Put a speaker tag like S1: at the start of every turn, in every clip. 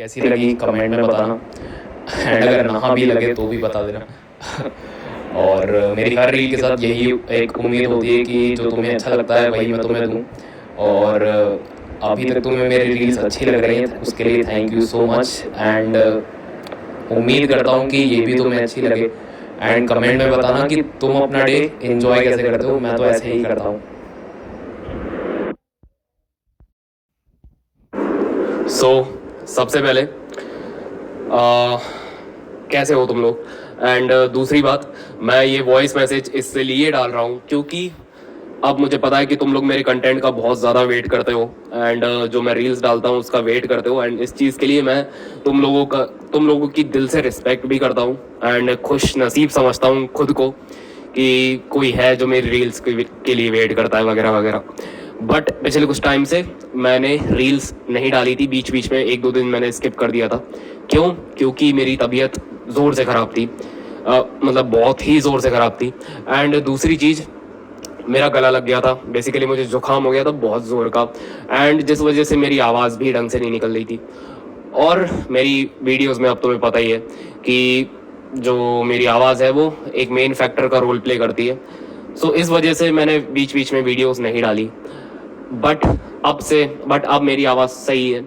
S1: कैसी लगी कमेंट में बताना, एंड अगर ना भी लगे तो भी बता देना। और मेरी हर रील के साथ यही एक उम्मीद होती है कि जो तुम्हें अच्छा लगता है वही मैं तुम्हें दूँ। और अभी तक तुम्हें मेरी रील्स अच्छी लग रही हैं, उसके लिए thank you so much. And उम्मीद करता हूँ कि ये भी तुम्हें अच्छी लगे। एंड कमेंट में बताना कि तुम अपना डे एंजॉय कैसे करते हो, मैं तो ऐसे ही करता हूँ। सबसे पहले कैसे हो तुम लोग। एंड दूसरी बात, मैं ये वॉइस मैसेज इसलिए डाल रहा हूँ क्योंकि अब मुझे पता है कि तुम लोग मेरे कंटेंट का बहुत ज़्यादा वेट करते हो। एंड जो मैं रील्स डालता हूँ उसका वेट करते हो। एंड इस चीज़ के लिए मैं तुम लोगों की दिल से रिस्पेक्ट भी करता हूँ। एंड खुश नसीब समझता हूँ खुद को कि कोई है जो मेरी रील्स के लिए वेट करता है वगैरह वगैरह। बट पिछले कुछ टाइम से मैंने रील्स नहीं डाली थी, बीच बीच में एक दो दिन मैंने स्किप कर दिया था। क्यों? क्योंकि मेरी तबीयत ज़ोर से ख़राब थी, मतलब बहुत ही ज़ोर से ख़राब थी। एंड दूसरी चीज़, मेरा गला लग गया था, बेसिकली मुझे जुकाम हो गया था बहुत ज़ोर का। एंड जिस वजह से मेरी आवाज़ भी ढंग से नहीं निकल रही थी। और मेरी वीडियोस में अब तुम्हें पता ही है कि जो मेरी आवाज़ है वो एक मेन फैक्टर का रोल प्ले करती है। सो इस वजह से मैंने बीच बीच में वीडियोस नहीं डाली। बट बट अब मेरी आवाज़ सही है।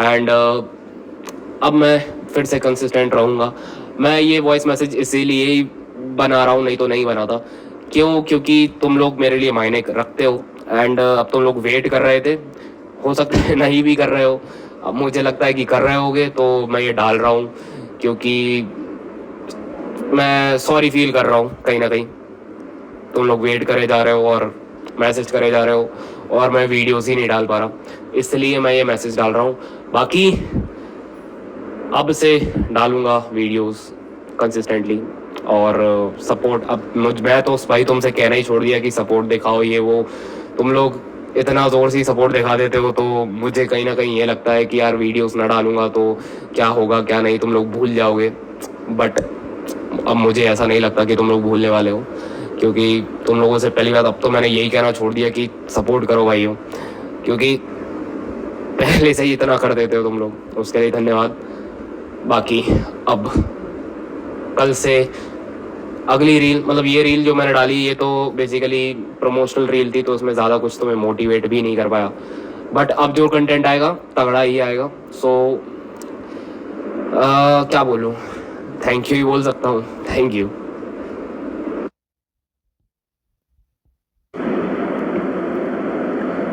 S1: एंड अब मैं फिर से कंसिस्टेंट रहूँगा। मैं ये वॉइस मैसेज इसीलिए ही बना रहा हूँ, नहीं तो नहीं बनाता। क्यों? क्योंकि तुम लोग मेरे लिए मायने रखते हो। एंड अब तुम लोग वेट कर रहे थे, हो सकता है नहीं भी कर रहे हो, अब मुझे लगता है कि कर रहे होगे, तो मैं ये डाल रहा हूँ क्योंकि मैं सॉरी फील कर रहा हूँ कहीं ना कहीं। तुम लोग वेट करे जा रहे हो और मैसेज करे जा रहे हो और मैं वीडियोस ही नहीं डाल पा रहा, इसलिए मैं ये मैसेज डाल रहा हूँ। बाकी अब से डालूंगा वीडियोस कंसिस्टेंटली। और सपोर्ट, अब मैं तो भाई तुमसे कहना ही छोड़ दिया कि सपोर्ट दिखाओ ये वो। तुम लोग इतना ज़ोर से सपोर्ट दिखा देते हो तो मुझे कहीं ना कहीं ये लगता है कि यार वीडियोस ना डालूंगा तो क्या होगा क्या नहीं, तुम लोग भूल जाओगे। बट अब मुझे ऐसा नहीं लगता कि तुम लोग भूलने वाले हो, क्योंकि तुम लोगों से पहली बात अब तो मैंने यही कहना छोड़ दिया कि सपोर्ट करो भाइयों, क्योंकि पहले से ही इतना कर देते हो तुम लोग, उसके लिए धन्यवाद। बाकी अब कल से अगली रील, मतलब ये रील जो मैंने डाली ये तो बेसिकली प्रमोशनल रील थी, तो उसमें ज़्यादा कुछ तो मैं मोटिवेट भी नहीं कर पाया। बट अब जो कंटेंट आएगा तगड़ा ही आएगा। सो क्या बोलूँ, थैंक यू ही बोल सकता हूँ। Thank you.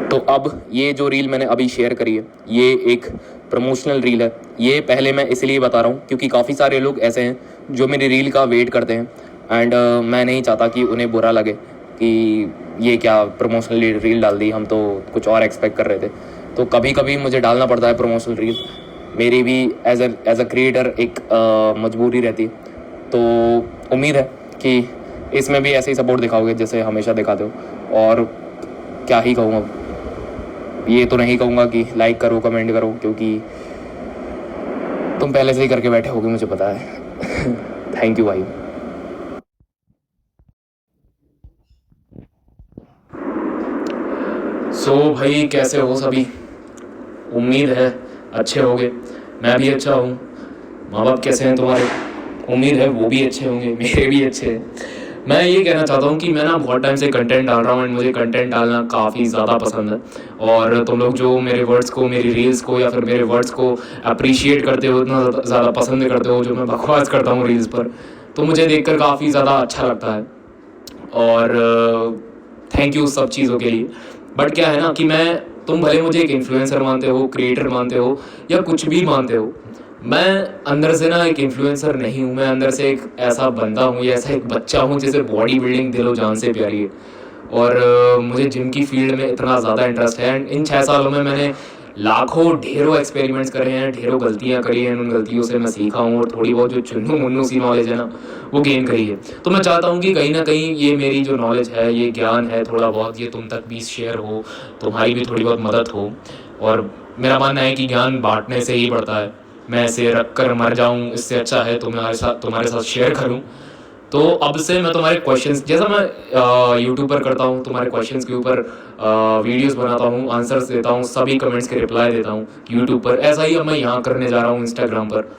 S1: तो अब ये जो रील मैंने अभी शेयर करी है ये एक प्रमोशनल रील है। ये पहले मैं इसलिए बता रहा हूँ क्योंकि काफ़ी सारे लोग ऐसे हैं जो मेरी रील का वेट करते हैं। एंड मैं नहीं चाहता कि उन्हें बुरा लगे कि ये क्या प्रमोशनल रील डाल दी, हम तो कुछ और एक्सपेक्ट कर रहे थे। तो कभी कभी मुझे डालना पड़ता है प्रमोशनल रील, मेरी भी एज अ क्रिएटर एक मजबूरी रहती है। तो उम्मीद है कि इसमें भी ऐसे ही सपोर्ट दिखाओगे जैसे हमेशा दिखाते हो। और क्या ही कहूँ, अब ये तो नहीं कहूँगा कि लाइक करो कमेंट करो, क्योंकि तुम पहले से ही करके बैठे होगे मुझे पता है। थैंक यू भाई। भाई कैसे हो सभी, उम्मीद है अच्छे होगे। मैं भी अच्छा हूँ। माँ बाप कैसे हैं तुम्हारे? उम्मीद है वो भी अच्छे होंगे, मेरे भी अच्छे हैं। मैं ये कहना चाहता हूँ कि मैं ना बहुत टाइम से कंटेंट डाल रहा हूँ एंड मुझे कंटेंट डालना काफ़ी ज़्यादा पसंद है। और तुम लोग जो मेरे वर्ड्स को, मेरी रील्स को या फिर मेरे वर्ड्स को अप्रिशिएट करते हो, इतना ज़्यादा पसंद करते हो जो मैं बकवास करता हूँ रील्स पर, तो मुझे देखकर काफ़ी ज़्यादा अच्छा लगता है। और थैंक यू सब चीज़ों के लिए। बट क्या है ना कि तुम भले मुझे एक इन्फ्लुएंसर मानते हो, क्रिएटर मानते हो या कुछ भी मानते हो, मैं अंदर से ना एक इन्फ्लुएंसर नहीं हूँ। मैं अंदर से एक ऐसा बंदा हूँ या ऐसा एक बच्चा हूँ जिसे बॉडी बिल्डिंग दिलो जान से प्यारी है। और मुझे जिम की फील्ड में इतना ज़्यादा इंटरेस्ट है। एंड इन 6 सालों में मैंने लाखों ढेरों एक्सपेरिमेंट्स करे हैं, ढेरों गलतियाँ करी हैं, उन गलतियों से मैं सीखा हूँ और थोड़ी बहुत जो चुन्नू मुन्नू सी नॉलेज है ना वो गेन करी है। तो मैं चाहता हूँ कि कहीं ना कहीं ये मेरी जो नॉलेज है, ये ज्ञान है थोड़ा बहुत, ये तुम तक भी शेयर हो, तुम्हारी भी थोड़ी बहुत मदद हो। और मेरा मानना है कि ज्ञान बांटने से ही बढ़ता है। मैं ऐसे रख कर मर जाऊँ, इससे अच्छा है तुम्हारे साथ शेयर करूँ।
S2: तो अब से मैं तुम्हारे क्वेश्चंस, जैसा मैं यूट्यूब पर करता हूँ, तुम्हारे क्वेश्चंस के ऊपर वीडियोस बनाता हूँ, आंसर्स देता हूँ, सभी कमेंट्स के रिप्लाई देता हूँ यूट्यूब पर, ऐसा ही अब मैं यहाँ करने जा रहा हूँ इंस्टाग्राम पर।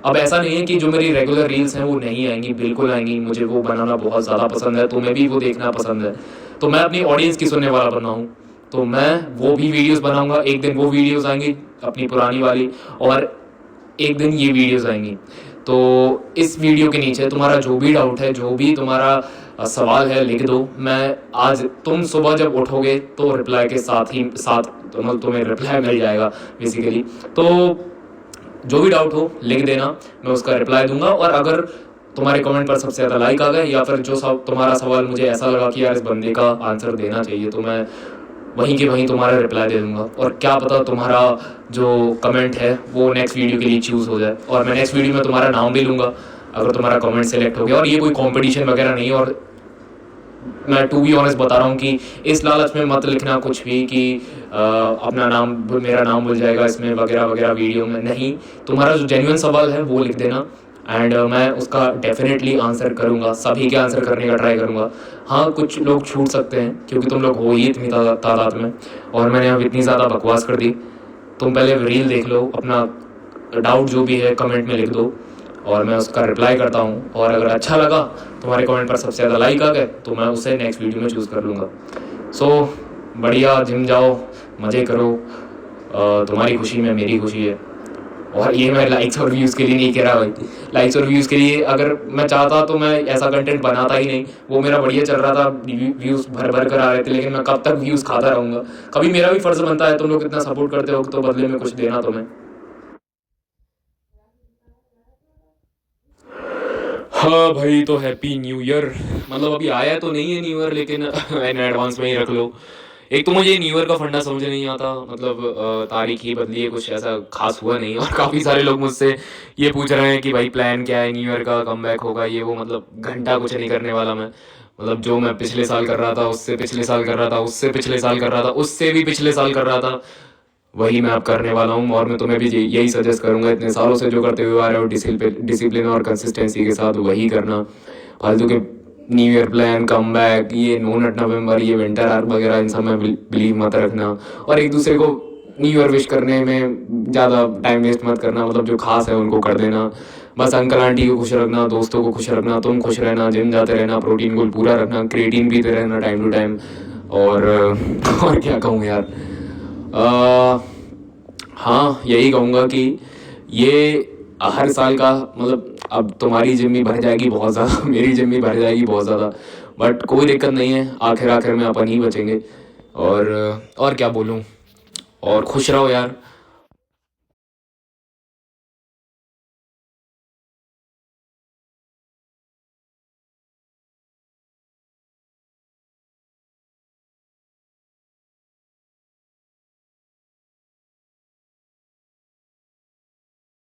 S2: अब ऐसा नहीं है कि जो मेरी रेगुलर रील्स हैं वो नहीं आएंगी, बिल्कुल आएंगी, मुझे वो बनाना बहुत ज़्यादा पसंद है, तुम्हें भी वो देखना पसंद है, तो मैं अपनी ऑडियंस की सुनने वाला बना हूँ, तो मैं वो भी वीडियोस बनाऊंगा। एक दिन वो वीडियोस आएंगी अपनी पुरानी वाली, और एक दिन ये वीडियोस आएंगी। तो इस वीडियो के नीचे तुम्हारा जो भी डाउट है, जो भी तुम्हारा सवाल है, लिख दो। मैं आज तुम सुबह जब उठोगे तो रिप्लाई के साथ तुम्हें रिप्लाई मिल जाएगा बेसिकली। तो जो भी डाउट हो लिख देना, मैं उसका रिप्लाई दूंगा। और अगर तुम्हारे कमेंट पर सबसे ज़्यादा लाइक आ गए, या फिर जो तुम्हारा सवाल मुझे ऐसा लगा कि यार इस बंदे का आंसर देना चाहिए, तो मैं वहीं के वहीं तुम्हारा रिप्लाई दे दूंगा। और क्या पता तुम्हारा जो कमेंट है वो नेक्स्ट वीडियो के लिए चूज़ हो जाए, और मैं नेक्स्ट वीडियो में तुम्हारा नाम भी लूँगा अगर तुम्हारा कमेंट सेलेक्ट हो गया। और ये कोई कंपटीशन वगैरह नहीं है, और मैं टू बी ऑनेस्ट बता रहा हूँ कि इस लालच में मत लिखना कुछ भी कि अपना नाम, मेरा नाम भूल जाएगा इसमें वगैरह वगैरह वीडियो में। नहीं, तुम्हारा जो जेन्युइन सवाल है वो लिख देना, एंड मैं उसका डेफिनेटली आंसर करूँगा, सभी के आंसर करने का ट्राई करूँगा। हाँ, कुछ लोग छूट सकते हैं क्योंकि तुम लोग हो ही इतनी तादाद में, और मैंने अब इतनी ज़्यादा बकवास कर दी। तुम पहले रील देख लो, अपना डाउट जो भी है कमेंट में लिख दो, और मैं उसका रिप्लाई करता हूँ। और अगर अच्छा लगा, तुम्हारे कमेंट पर सबसे ज़्यादा लाइक आ गए, तो मैं उसे नेक्स्ट वीडियो में चूज़ कर लूँगा। सो बढ़िया, जिम जाओ, मज़े करो, तुम्हारी खुशी में मेरी खुशी है। और ये मैं लाइक्स और व्यूज़ के लिए नहीं कह रहा भाई, लाइक्स और व्यूज़ के लिए अगर मैं चाहता तो मैं ऐसा कंटेंट बनाता ही नहीं। वो मेरा बढ़िया चल रहा था, व्यूज़ भर भर कर आ रहे थे, लेकिन मैं कब तक व्यूज़ खाता रहूँगा। कभी मेरा भी फ़र्ज़ बनता है, तुम लोग इतना सपोर्ट करते हो तो बदले में कुछ देना तुम्हें। हाँ भाई, तो हैप्पी न्यू ईयर। मतलब अभी आया तो नहीं है न्यू ईयर, लेकिन इन एडवांस में ही रख लो। एक तो मुझे न्यू ईयर का फंडा समझ नहीं आता, मतलब तारीख ही बदली है, कुछ ऐसा खास हुआ नहीं। और काफ़ी सारे लोग मुझसे ये पूछ रहे हैं कि भाई प्लान क्या है, न्यू ईयर का कमबैक होगा ये वो। मतलब घंटा कुछ नहीं करने वाला मैं। मतलब जो मैं पिछले साल कर रहा था, उससे पिछले साल कर रहा था, उससे पिछले साल कर रहा था, उससे भी पिछले साल कर रहा था, वही मैं अब करने वाला हूँ। और मैं तुम्हें भी यही सजेस्ट करूँगा, इतने सालों से जो करते हुए आ रहे हो डिसिप्लिन और कंसिस्टेंसी के साथ, वही करना। फालतू के new year plan, come back, ये नो नट नवंबर, ये विंटर आर्क वगैरह, इन सब में बिलीव मत रखना। और एक दूसरे को न्यू ईयर विश करने में ज़्यादा टाइम वेस्ट मत करना। मतलब जो खास है उनको कर देना। बस अंकल आंटी को खुश रखना, दोस्तों को खुश रखना, तुम खुश रहना, जिम जाते रहना, प्रोटीन गोल पूरा रखना, क्रिएटिन पीते रहना टाइम टू टाइम। और क्या कहूँ यार, हाँ यही कहूँगा कि ये हर साल का, मतलब अब तुम्हारी जिम भी भर जाएगी बहुत ज़्यादा, मेरी जिम भी भर जाएगी बहुत ज़्यादा, बट कोई दिक्कत नहीं है, आखिर में अपन ही बचेंगे। और क्या बोलूँ, और खुश रहो यार।